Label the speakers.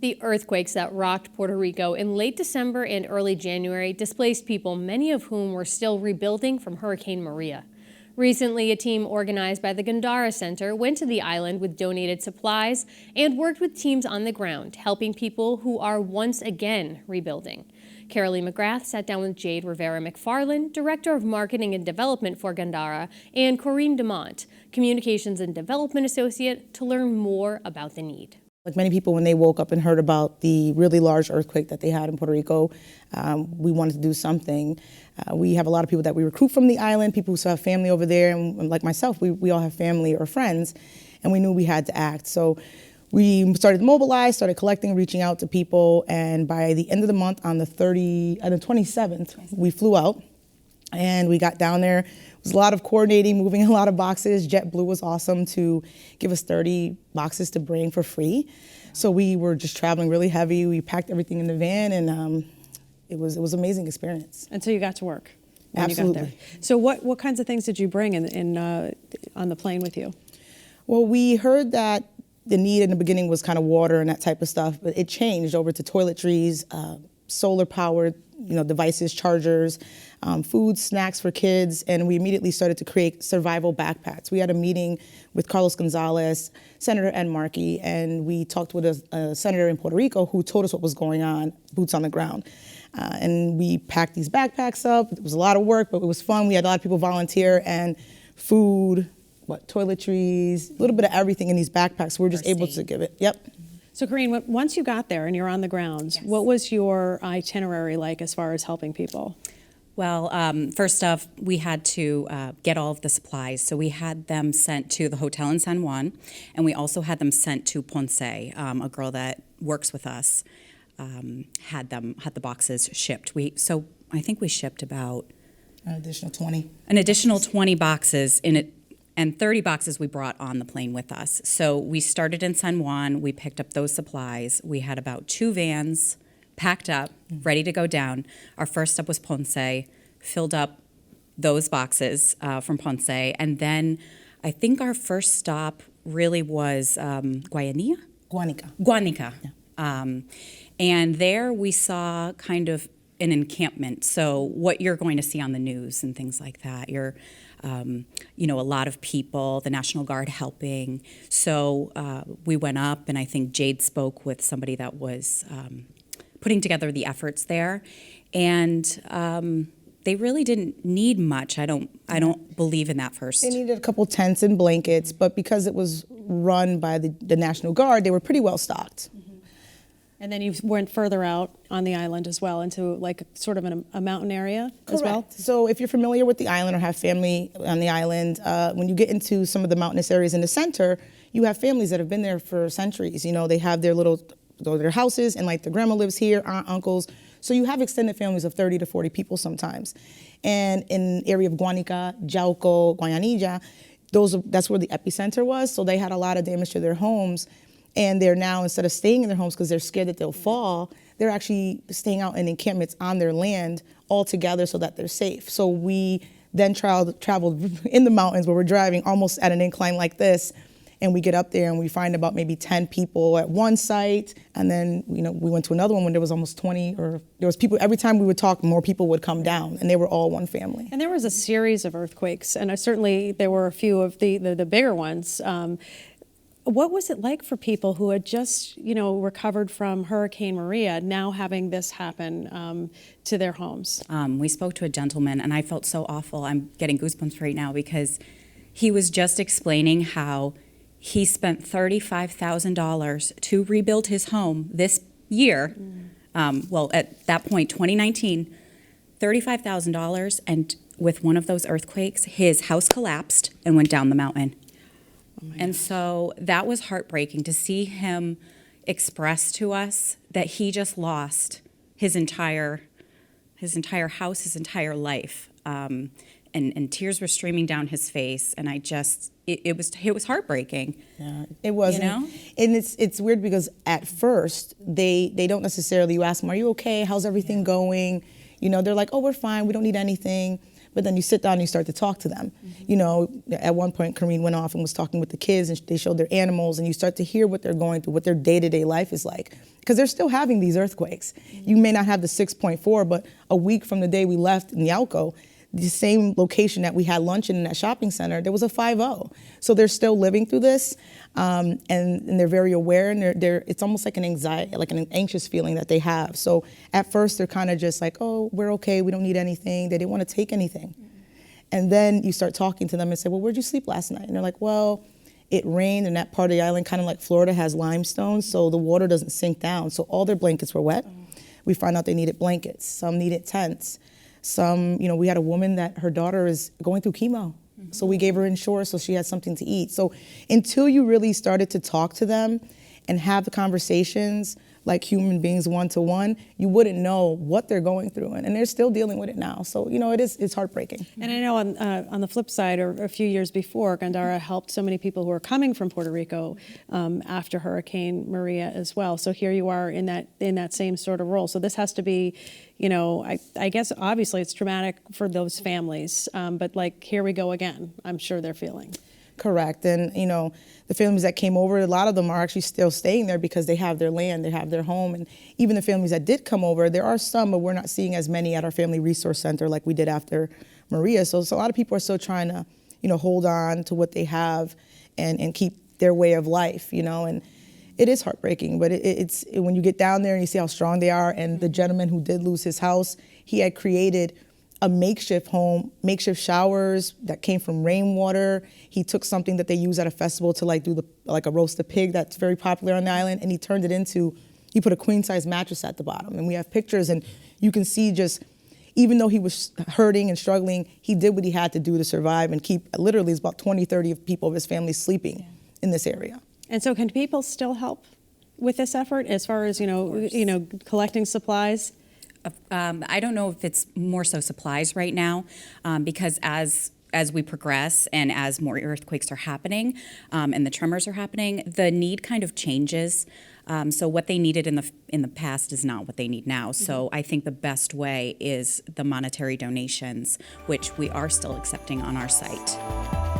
Speaker 1: The earthquakes that rocked Puerto Rico in late December and early January displaced people, many of whom were still rebuilding from Hurricane Maria. Recently, a team organized by the Gandara Center went to the island with donated supplies and worked with teams on the ground, helping people who are once again rebuilding. Carolee McGrath sat down with Jade Rivera-McFarland, Director of Marketing and Development for Gandara, and Corinne DeMont, Communications and Development Associate, to learn more about the need.
Speaker 2: Like many people, when they woke up and heard about the really large earthquake that they had in Puerto Rico, we wanted to do something. We have a lot of people that we recruit from the island, people who still have family over there, and like myself, we all have family or friends, and we knew we had to act. So we started to mobilize, started collecting, reaching out to people, and by the end of the month, on the 27th, we flew out, and we got down there. It was a lot of coordinating, moving a lot of boxes. JetBlue was awesome to give us 30 boxes to bring for free. So we were just traveling really heavy. We packed everything in the van, and it was an amazing experience.
Speaker 3: And so you got to work when
Speaker 2: Absolutely.
Speaker 3: you got there. So what kinds of things did you bring on the plane with you?
Speaker 2: Well, we heard that the need in the beginning was kind of water and that type of stuff, but it changed over to toiletries, solar-powered devices, chargers, food, snacks for kids, and we immediately started to create survival backpacks. We had a meeting with Carlos Gonzalez, Senator Ed Markey, and we talked with a senator in Puerto Rico who told us what was going on, boots on the ground. And we packed these backpacks up. It was a lot of work, but it was fun. We had a lot of people volunteer, and food, toiletries, a little bit of everything in these backpacks. We were just able to give it. Yep.
Speaker 3: So Corinne, once you got there and you're on the ground, yes, what was your itinerary like as far as helping people?
Speaker 4: Well, first off, we had to get all of the supplies. So we had them sent to the hotel in San Juan, and we also had them sent to Ponce. A girl that works with us had the boxes shipped. So I think we shipped about
Speaker 2: an additional 20.
Speaker 4: An additional 20 boxes in it. And 30 boxes we brought on the plane with us. So we started in San Juan, we picked up those supplies. We had about 2 vans packed up, ready to go down. Our first stop was Ponce, filled up those boxes from Ponce. And then I think our first stop really was Guanica. Yeah. And there we saw kind of an encampment. So what you're going to see on the news and things like that. A lot of people, the National Guard helping. So we went up, and I think Jade spoke with somebody that was putting together the efforts there, and they really didn't need much. I don't believe in that first.
Speaker 2: They needed a couple tents and blankets, but because it was run by the National Guard, they were pretty well stocked.
Speaker 3: And then you went further out on the island as well, into like sort of a mountain area as well?
Speaker 2: So if you're familiar with the island or have family on the island, when you get into some of the mountainous areas in the center, you have families that have been there for centuries. They have their houses, and like their grandma lives here, aunt, uncles. So you have extended families of 30 to 40 people sometimes. And in the area of Guanica, Jauco, Guayanilla, that's where the epicenter was. So they had a lot of damage to their homes. And they're now, instead of staying in their homes because they're scared that they'll fall, they're actually staying out in encampments on their land all together so that they're safe. So we then traveled in the mountains where we're driving almost at an incline like this, and we get up there and we find about maybe 10 people at one site, and then we went to another one when there was almost 20, or there was people. Every time we would talk, more people would come down, and they were all one family.
Speaker 3: And there was a series of earthquakes, and certainly there were a few of the bigger ones. What was it like for people who had just, recovered from Hurricane Maria, now having this happen to their homes?
Speaker 4: We spoke to a gentleman, and I felt so awful. I'm getting goosebumps right now because he was just explaining how he spent $35,000 to rebuild his home this year. At that point, 2019, $35,000, and with one of those earthquakes, his house collapsed and went down the mountain. And so that was heartbreaking to see him express to us that he just lost his entire house, his entire life, and tears were streaming down his face. And it was heartbreaking.
Speaker 2: Yeah, it was. And it's weird because at first they don't necessarily. You ask them, "Are you okay? How's everything going?" They're like, "Oh, we're fine. We don't need anything." But then you sit down and you start to talk to them. At one point, Corinne went off and was talking with the kids, and they showed their animals, and you start to hear what they're going through, what their day-to-day life is like. because they're still having these earthquakes. You may not have the 6.4, but a week from the day we left in Yauco, the same location that we had lunch in that shopping center, there was a 5.0. So they're still living through this, and they're very aware, and it's almost like an anxiety, like an anxious feeling that they have. So at first they're kind of just like, oh, we're okay, we don't need anything. They didn't want to take anything. And then you start talking to them and say, well, where'd you sleep last night? And they're like, well, it rained, and that part of the island, kind of like Florida, has limestone, so the water doesn't sink down. So all their blankets were wet. We found out they needed blankets. Some needed tents. Some, we had a woman that her daughter is going through chemo. So we gave her insurance so she had something to eat. So until you really started to talk to them and have the conversations like human beings one-to-one, you wouldn't know what they're going through. And they're still dealing with it now. So, it's heartbreaking.
Speaker 3: And I know on the flip side, or a few years before, Gandara helped so many people who are coming from Puerto Rico after Hurricane Maria as well. So here you are in that same sort of role. So this has to be, I guess obviously it's traumatic for those families, but like, here we go again, I'm sure they're feeling.
Speaker 2: Correct. And, the families that came over, a lot of them are actually still staying there because they have their land, they have their home. And even the families that did come over, there are some, but we're not seeing as many at our Family Resource Center like we did after Maria. So a lot of people are still trying to, hold on to what they have and keep their way of life, and it is heartbreaking. But it's when you get down there and you see how strong they are. And the gentleman who did lose his house, he had created a makeshift home, makeshift showers that came from rainwater. He took something that they use at a festival to do a roasted pig that's very popular on the island, and he turned it into, he put a queen size mattress at the bottom. And we have pictures, and you can see just, even though he was hurting and struggling, he did what he had to do to survive and keep, literally, it's about 20, 30 people of his family sleeping in this area.
Speaker 3: And so can people still help with this effort as far as, collecting supplies?
Speaker 4: I don't know if it's more so supplies right now, because as we progress and as more earthquakes are happening and the tremors are happening, the need kind of changes. So what they needed in the past is not what they need now. So I think the best way is the monetary donations, which we are still accepting on our site.